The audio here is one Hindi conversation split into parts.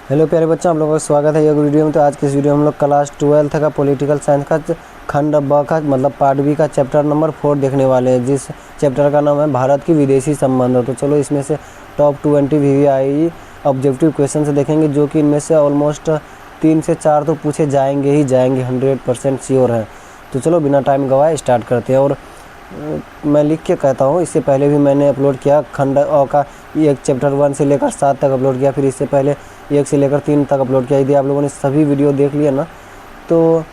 हेलो प्यारे बच्चों, आप लोगों का स्वागत है एक वीडियो में। तो आज की इस वीडियो में हम लोग क्लास 12 का पॉलिटिकल साइंस का खंड ब का मतलब पार्ट बी का चैप्टर नंबर 4 देखने वाले हैं, जिस चैप्टर का नाम है भारत की विदेशी संबंध। तो चलो इसमें से टॉप 20 VVIE ऑब्जेक्टिव क्वेश्चन से देखेंगे, जो कि इनमें से ऑलमोस्ट 3 से 4 तो पूछे जाएंगे ही जाएंगे, 100% श्योर है। तो चलो बिना टाइम गवाए स्टार्ट करते हैं। और मैं लिख के कहता हूँ, इससे पहले भी मैंने अपलोड किया खंड अ का एक चैप्टर 1 से लेकर 7 तक अपलोड किया, फिर इससे पहले 1 से लेकर 3 तक अपलोड किया। यदि आप लोगों ने सभी वीडियो देख लिया ना, तो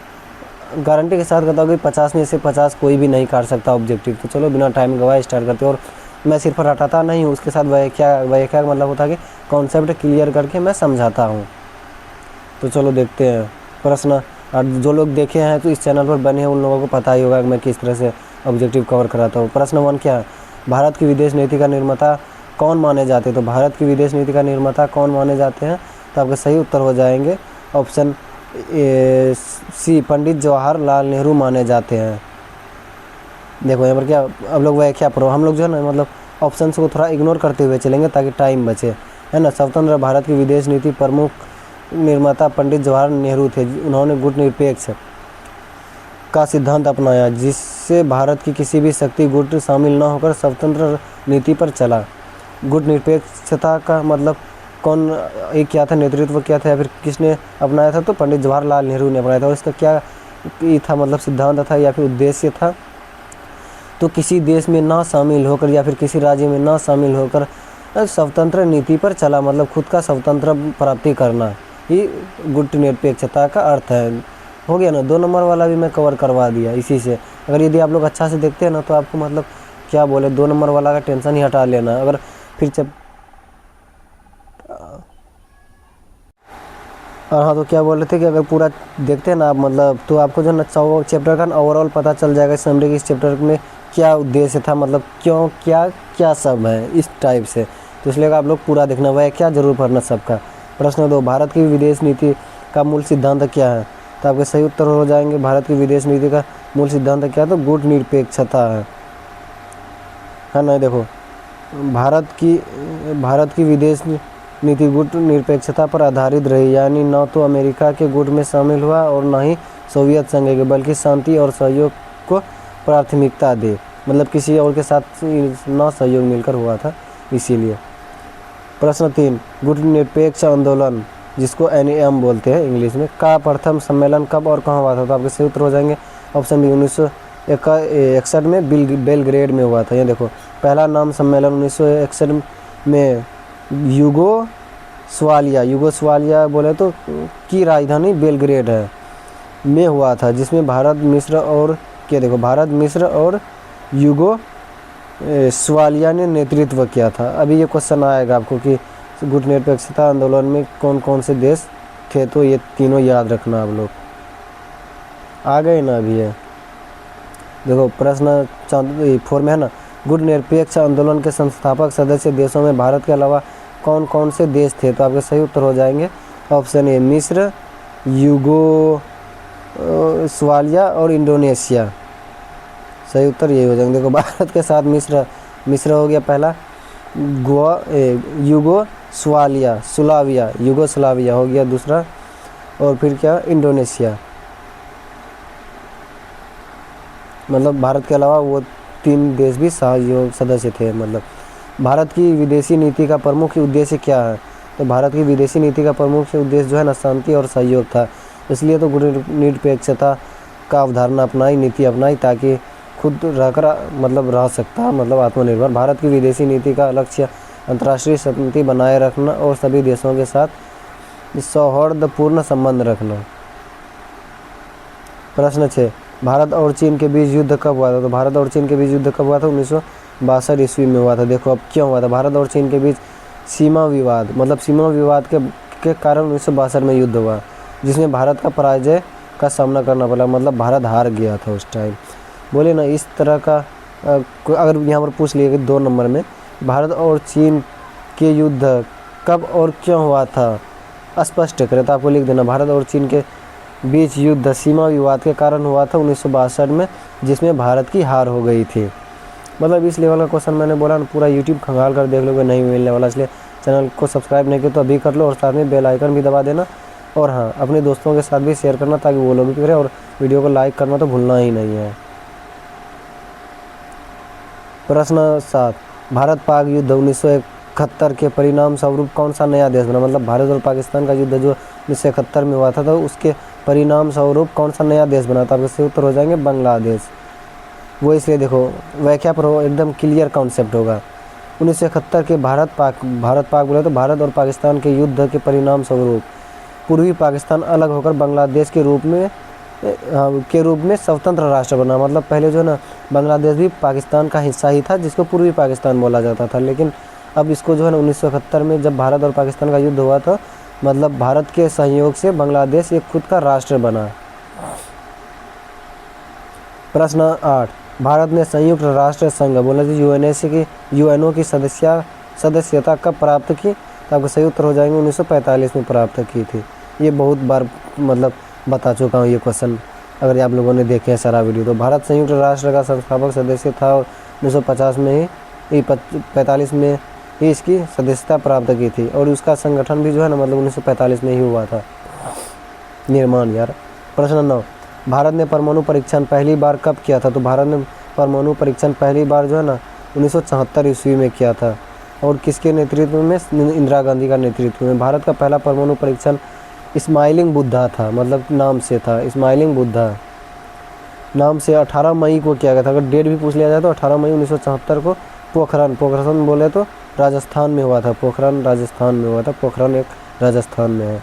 गारंटी के साथ कहता हूँ कि 50 में से 50 कोई भी नहीं काट सकता ऑब्जेक्टिव। तो चलो बिना टाइम गवाए स्टार्ट करते हैं। और मैं सिर्फ रटाता नहीं हूँ, उसके साथ व्याख्या मतलब होता है कि कॉन्सेप्ट क्लियर करके मैं समझाता हूँ। तो चलो देखते हैं प्रश्न। और जो लोग देखे हैं तो इस चैनल पर बने हैं, उन लोगों को पता ही होगा कि मैं किस तरह से ऑब्जेक्टिव कवर कराता हूँ। प्रश्न 1 क्या है? भारत की विदेश नीति का निर्माता कौन माने जाते हैं? तो भारत की विदेश नीति का निर्माता कौन माने जाते हैं? तो आपके सही उत्तर हो जाएंगे ऑप्शन सी, पंडित जवाहरलाल नेहरू माने जाते हैं। देखो यहाँ पर क्या, अब लोग व्याख्या पढ़ो। हम लोग जो है ना, मतलब ऑप्शन को थोड़ा इग्नोर करते हुए चलेंगे ताकि टाइम बचे, है ना। स्वतंत्र भारत की विदेश नीति प्रमुख निर्माता पंडित जवाहरलाल नेहरू थे। उन्होंने गुटनिरपेक्ष का सिद्धांत अपनाया, जिससे भारत की किसी भी शक्ति गुट शामिल न होकर स्वतंत्र नीति पर चला। गुटनिरपेक्षता का मतलब कौन एक क्या था, नेतृत्व क्या था, या फिर किसने अपनाया था? तो पंडित जवाहरलाल नेहरू ने अपनाया था। और इसका क्या ये था, मतलब सिद्धांत था या फिर उद्देश्य था? तो किसी देश में ना शामिल होकर या फिर किसी राज्य में ना शामिल होकर स्वतंत्र नीति पर चला, मतलब खुद का स्वतंत्र प्राप्ति करना, ये गुटनिरपेक्षता का अर्थ है। हो गया ना, 2 नंबर वाला भी मैं कवर करवा दिया इसी से। अगर यदि आप लोग अच्छा से देखते हैं ना, तो आपको मतलब क्या बोले, 2 नंबर वाला का टेंशन ही हटा लेना। अगर फिर और हाँ, तो क्या बोल रहे थे कि अगर पूरा देखते हैं ना आप, मतलब तो आपको जो ना चैप्टर का ओवरऑल पता चल जाएगा समरी कि इस चैप्टर में क्या उद्देश्य था, मतलब क्यों क्या क्या सब है, इस टाइप से। तो इसलिए आप लोग पूरा देखना हुआ है, क्या जरूर पढ़ना सबका। प्रश्न 2, भारत की विदेश नीति का मूल सिद्धांत क्या है? तो आपके सही उत्तर हो जाएंगे, भारत की विदेश नीति का मूल सिद्धांत क्या है? तो गुटनिरपेक्षता है ना। देखो, भारत की विदेश नीति गुटनिरपेक्षता पर आधारित रही, यानी न तो अमेरिका के गुट में शामिल हुआ और न ही सोवियत संघ के, बल्कि शांति और सहयोग को प्राथमिकता दे, मतलब किसी और के साथ न सहयोग मिलकर हुआ था, इसीलिए। प्रश्न 3, गुटनिरपेक्ष आंदोलन, जिसको NAM बोलते हैं इंग्लिश में, का प्रथम सम्मेलन कब और कहाँ हुआ था? तो आपके सही उत्तर हो जाएंगे ऑप्शन बी, 1961 में बेलग्रेड में हुआ था। ये देखो, पहला नाम सम्मेलन 1961 में यूगोस्लाविया बोले तो की राजधानी बेलग्रेड है में हुआ था, जिसमें भारत, मिस्र और यूगोस्लाविया ने नेतृत्व किया था। अभी ये क्वेश्चन आएगा आपको कि गुटनिरपेक्षता आंदोलन में कौन कौन से देश थे, तो ये तीनों याद रखना आप लोग। आ गए ना अभी ये? देखो प्रश्न 4 में है ना, गुटनिरपेक्ष आंदोलन के संस्थापक सदस्य देशों में भारत के अलावा कौन कौन से देश थे? तो आपके सही उत्तर हो जाएंगे ऑप्शन ए, मिस्र, यूगोस्लाविया और इंडोनेशिया। सही उत्तर यही हो जाएंगे। देखो, भारत के साथ मिस्र हो गया पहला, यूगोस्लाविया हो गया दूसरा, और फिर क्या, इंडोनेशिया। मतलब भारत के अलावा वो 3 देश भी सहयोग सदस्य थे। मतलब भारत की विदेशी नीति का प्रमुख उद्देश्य क्या है? तो भारत की विदेशी नीति का प्रमुख उद्देश्य जो है ना, शांति और सहयोग था। इसलिए तो गुटनिरपेक्षता का अवधारणा अपनाई, नीति अपनाई, ताकि खुद रहकर मतलब रह सकता, मतलब आत्मनिर्भर। भारत की विदेशी नीति का लक्ष्य अंतर्राष्ट्रीय शांति बनाए रखना और सभी देशों के साथ सौहार्दपूर्ण संबंध रखना। प्रश्न 6, भारत और चीन के बीच युद्ध कब हुआ था? तो भारत और चीन के बीच युद्ध कब हुआ था? 1962 ईस्वी में हुआ था। देखो अब क्यों हुआ था? भारत और चीन के बीच सीमा विवाद, मतलब सीमा विवाद के कारण 1962 में युद्ध हुआ, जिसमें भारत का पराजय का सामना करना पड़ा, मतलब भारत हार गया था उस टाइम। बोले ना, इस तरह का अगर यहाँ पर पूछ लिया कि 2 नंबर में भारत और चीन के युद्ध कब और क्यों हुआ था, स्पष्ट करें, तो आपको लिख देना, भारत और चीन के बीच युद्ध सीमा विवाद के कारण हुआ था 1962 में, जिसमें भारत की हार हो गई थी। मतलब इस लेवल का क्वेश्चन मैंने बोला ना, पूरा यूट्यूब खंगाल कर देख लोगे, नहीं मिलने वाला, इसलिए चैनल को सब्सक्राइब नहीं किया तो अभी कर लो और साथ में बेल आइकन भी दबा देना। और हाँ, अपने दोस्तों के साथ भी शेयर करना ताकि वो लोग भी करें, और वीडियो को लाइक करना तो भूलना ही नहीं है। प्रश्न 7, भारत पाक युद्ध 1971 के परिणाम स्वरूप कौन सा नया देश बना? मतलब भारत और पाकिस्तान का युद्ध जो 1971 में हुआ था तो उसके परिणाम स्वरूप कौन सा नया देश बना था? आपके सही उत्तर हो जाएंगे बांग्लादेश। वो इसलिए देखो व्याख्या पर एकदम क्लियर कॉन्सेप्ट होगा। 1971 के भारत पाक बोले तो भारत और पाकिस्तान के युद्ध के परिणाम स्वरूप पूर्वी पाकिस्तान अलग होकर बांग्लादेश के रूप में स्वतंत्र राष्ट्र बना। मतलब पहले जो है ना, बांग्लादेश भी पाकिस्तान का हिस्सा ही था जिसको पूर्वी पाकिस्तान बोला जाता था, लेकिन अब इसको जो है ना 1971 में जब भारत और पाकिस्तान का युद्ध हुआ था, मतलब भारत के सहयोग से बांग्लादेश एक खुद का राष्ट्र बना। प्रश्न 8, भारत ने संयुक्त राष्ट्र संघ बोले तो यूएनओ की सदस्यता कब प्राप्त की? तो आपको सही उत्तर हो जाएंगे 1945 में प्राप्त की थी। ये बहुत बार मतलब बता चुका हूँ ये क्वेश्चन, अगर आप लोगों ने देखे हैं सारा वीडियो। तो भारत संयुक्त राष्ट्र का संस्थापक सदस्य था और 1950 में ही 45 में ही इसकी सदस्यता प्राप्त की थी, और उसका संगठन भी जो है ना मतलब 1945 में ही हुआ था निर्माण यार। प्रश्न 9, भारत ने परमाणु परीक्षण पहली बार कब किया था? तो भारत ने परमाणु परीक्षण पहली बार जो है ना 1974 ईस्वी में किया था, और किसके नेतृत्व में? इंदिरा गांधी का नेतृत्व में। भारत का पहला परमाणु परीक्षण स्माइलिंग बुद्धा था, मतलब नाम से था स्माइलिंग बुद्धा नाम से 18 मई को किया गया था। अगर डेट भी पूछ लिया जाए तो 18 मई 1974 को पोखरण बोले तो राजस्थान में हुआ था। पोखरण राजस्थान में हुआ था। पोखरण एक राजस्थान में है।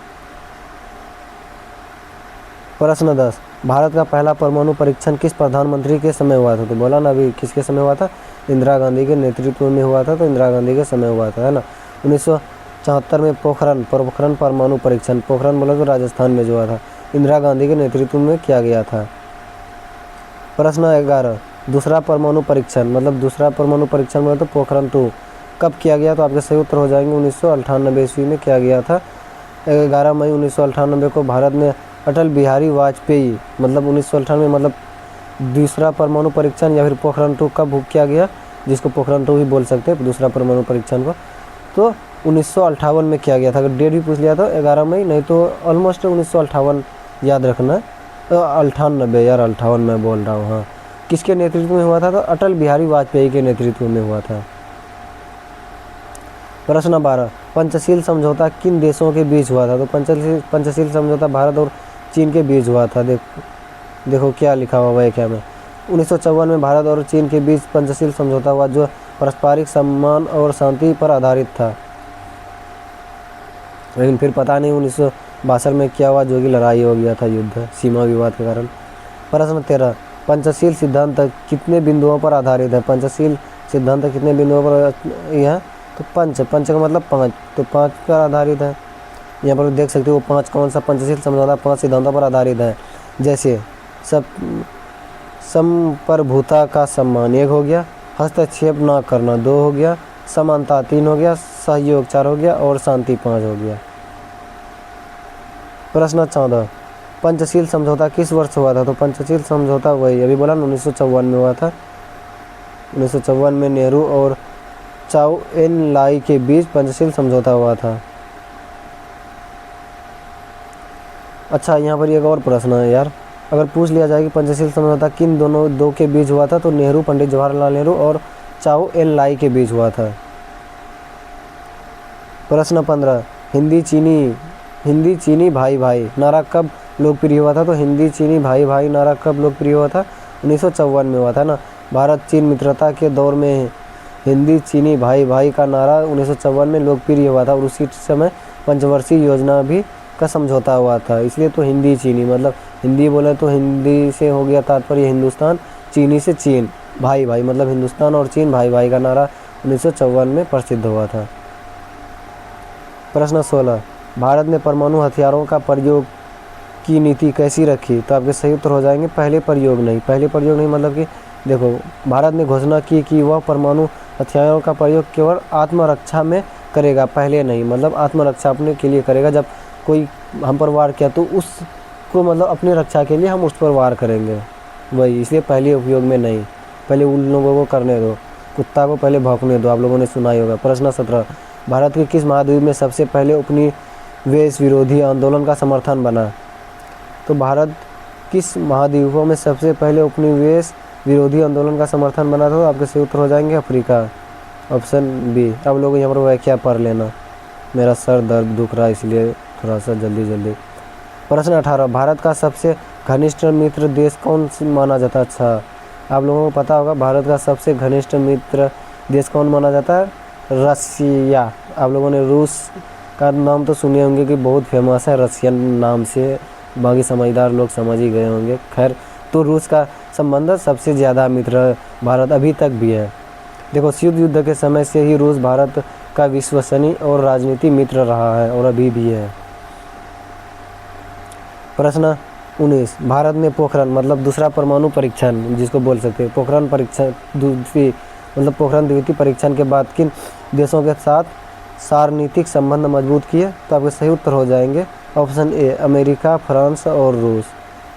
प्रश्न 10, भारत का पहला परमाणु परीक्षण किस प्रधानमंत्री के समय हुआ था? तो बोला ना अभी, किसके समय हुआ था? इंदिरा गांधी के नेतृत्व में हुआ था, तो इंदिरा गांधी के समय हुआ था, है ना। 1974 में पोखरण परमाणु परीक्षण, पोखरण बोला तो राजस्थान में जो हुआ था, इंदिरा गांधी के नेतृत्व में किया गया था। प्रश्न 11, दूसरा परमाणु परीक्षण बोला तो पोखरण 2 कब किया गया? तो आपके सही उत्तर हो जाएंगे 1998 ईस्वी में किया गया था। 11 मई 1998 को भारत ने अटल बिहारी वाजपेयी, मतलब 1998 मतलब दूसरा परमाणु परीक्षण या फिर पोखरण 2 कब किया गया, जिसको पोखरण 2 ही बोल सकते हैं दूसरा परमाणु परीक्षण को, तो 1958 में किया गया था। अगर डेट भी पूछ लिया तो 11 मई, नहीं तो ऑलमोस्ट 1958 याद रखना। तो 98 यार, 58 मैं बोल रहा हूँ। हाँ, किसके नेतृत्व में हुआ था? तो अटल बिहारी वाजपेयी के नेतृत्व में हुआ था। प्रश्न 12, पंचशील समझौता किन देशों के बीच हुआ था? तो पंचशील समझौता भारत और चीन के बीच हुआ था। देखो क्या लिखा हुआ है क्या में। 1954 में भारत और चीन के बीच पंचशील समझौता हुआ जो पारस्परिक सम्मान और शांति पर आधारित था, लेकिन फिर पता नहीं 1962 में क्या हुआ, जो कि लड़ाई हो गया था, युद्ध सीमा विवाद के कारण। प्रश्न 13, पंचशील सिद्धांत कितने बिंदुओं पर आधारित है? पंचशील सिद्धांत कितने बिंदुओं पर यह? तो पंच का मतलब 5, तो 5 पर आधारित है। यहाँ पर देख सकते हो 5 कौन सा पंचशील समझौता 5 सिद्धांतों पर आधारित है। जैसे संप्रभुता का सम्मान 1 हो गया, हस्तक्षेप न करना 2 हो गया, समानता 3 हो गया, सहयोग 4 हो गया और शांति 5 हो गया। प्रश्न 14, पंचशील समझौता किस वर्ष हुआ था? तो पंचशील समझौता वही अभी बोला 1954 में हुआ था। 1954 में नेहरू और चाउ एन लाई के बीच पंचशील समझौता हुआ था। अच्छा, यहाँ पर एक और प्रश्न है यार, अगर पूछ लिया जाए कि पंचशील समझौता किन दो के बीच हुआ था, तो नेहरू, पंडित जवाहरलाल नेहरू और चाउ एन लाई के बीच हुआ था। प्रश्न 15, हिंदी चीनी भाई भाई नारा कब लोकप्रिय हुआ था? तो हिंदी चीनी भाई भाई नारा कब लोकप्रिय हुआ था? 1954 में हुआ था ना। भारत चीन मित्रता के दौर में हिंदी चीनी भाई भाई का नारा 1954 में लोकप्रिय हुआ था, और उसी समय पंचवर्षीय योजना भी का समझौता हुआ था। इसलिए तो हिंदी चीनी, मतलब हिंदी बोले तो हिंदी से हो गया तात्पर्य हिंदुस्तान, चीनी से चीन, भाई भाई मतलब हिंदुस्तान और चीन भाई भाई का नारा 1954 में प्रसिद्ध हुआ था। प्रश्न 16, भारत ने परमाणु हथियारों का प्रयोग की नीति कैसी रखी? तो आपके सही उत्तर हो जाएंगे पहले प्रयोग नहीं मतलब कि देखो, भारत ने घोषणा की कि वह परमाणु हथियारों का प्रयोग केवल आत्मरक्षा में करेगा, पहले नहीं, मतलब आत्मरक्षा अपने के लिए करेगा। जब कोई हम पर वार किया तो उसको मतलब अपनी रक्षा के लिए हम उस पर वार करेंगे, वही, इसलिए पहले उपयोग में नहीं, पहले उन लोगों को करने दो, कुत्ता को पहले भौंकने दो, आप लोगों ने सुना ही होगा। प्रश्न 17, भारत के किस महाद्वीप में सबसे पहले उपनिवेश विरोधी आंदोलन का समर्थन बना? तो भारत किस महाद्वीपों में सबसे पहले उपनिवेश विरोधी आंदोलन का समर्थन बना था? तो आपके सही उत्तर हो जाएंगे अफ्रीका, ऑप्शन बी। अब लोग यहाँ पर व्याख्या पढ़ लेना, मेरा सर दर्द दुख रहा है इसलिए थोड़ा सा जल्दी। प्रश्न 18, भारत का सबसे घनिष्ठ मित्र देश कौन माना जाता है? अच्छा, आप लोगों को पता होगा भारत का सबसे घनिष्ठ मित्र देश कौन माना जाता है? रसिया। आप लोगों ने रूस का नाम तो सुने होंगे कि बहुत फेमस है रसियन नाम से, बाकी समझदार लोग समझ ही गए होंगे। खैर, तो रूस का संबंध सबसे ज़्यादा मित्र भारत अभी तक भी है। देखो, शीत युद्ध के समय से ही रूस भारत का विश्वसनीय और राजनीतिक मित्र रहा है और अभी भी है। प्रश्न 19, भारत ने पोखरण मतलब दूसरा परमाणु परीक्षण जिसको बोल सकते हैं पोखरण परीक्षण पोखरण द्वितीय परीक्षण के बाद किन देशों के साथ सारणनीतिक संबंध मजबूत किए? तो आपके सही उत्तर हो जाएंगे ऑप्शन ए, अमेरिका, फ्रांस और रूस।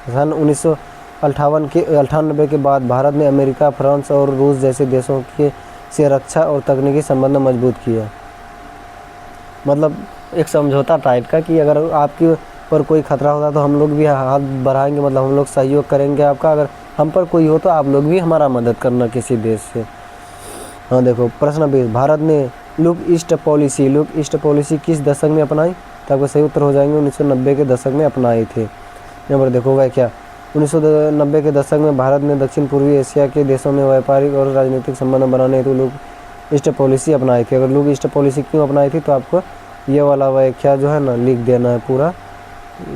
सन 1998 के बाद भारत ने अमेरिका, फ्रांस और रूस जैसे देशों के से रक्षा और तकनीकी संबंध मजबूत किया। मतलब एक समझौता टाइप का कि अगर आपके पर कोई खतरा होता तो हम लोग भी हाथ बढ़ाएंगे, मतलब हम लोग सहयोग करेंगे आपका, अगर हम पर कोई हो तो आप लोग भी हमारा मदद करना किसी देश से। हाँ देखो, प्रश्न 20, भारत ने लुक ईस्ट पॉलिसी किस दशक में अपनाई? तो आपको सही उत्तर हो जाएंगे 1990 के दशक में अपनाए थे। यहाँ पर देखो वह क्या, 1990 के दशक में भारत ने दक्षिण पूर्वी एशिया के देशों में व्यापारिक और राजनीतिक संबंध बनाने हेतु लुक ईस्ट पॉलिसी अपनाई थी। अगर लुक ईस्ट पॉलिसी क्यों अपनाई थी तो आपको ये वाला व्याख्या जो है ना लिख देना है पूरा,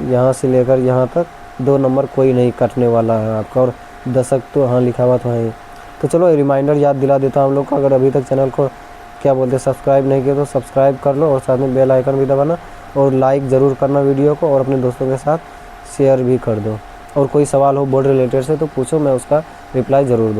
यहाँ से लेकर यहाँ तक 2 नंबर कोई नहीं कटने वाला है आपका, और दशक तो हाँ लिखा हुआ तो है। तो चलो रिमाइंडर याद दिला देता हूँ हम लोग को, अगर अभी तक चैनल को क्या बोलते हैं सब्सक्राइब नहीं किया तो सब्सक्राइब कर लो और साथ में बेल आइकन भी दबाना और लाइक ज़रूर करना वीडियो को, और अपने दोस्तों के साथ शेयर भी कर दो। और कोई सवाल हो बोर्ड रिलेटेड से तो पूछो, मैं उसका रिप्लाई ज़रूर दूँगा।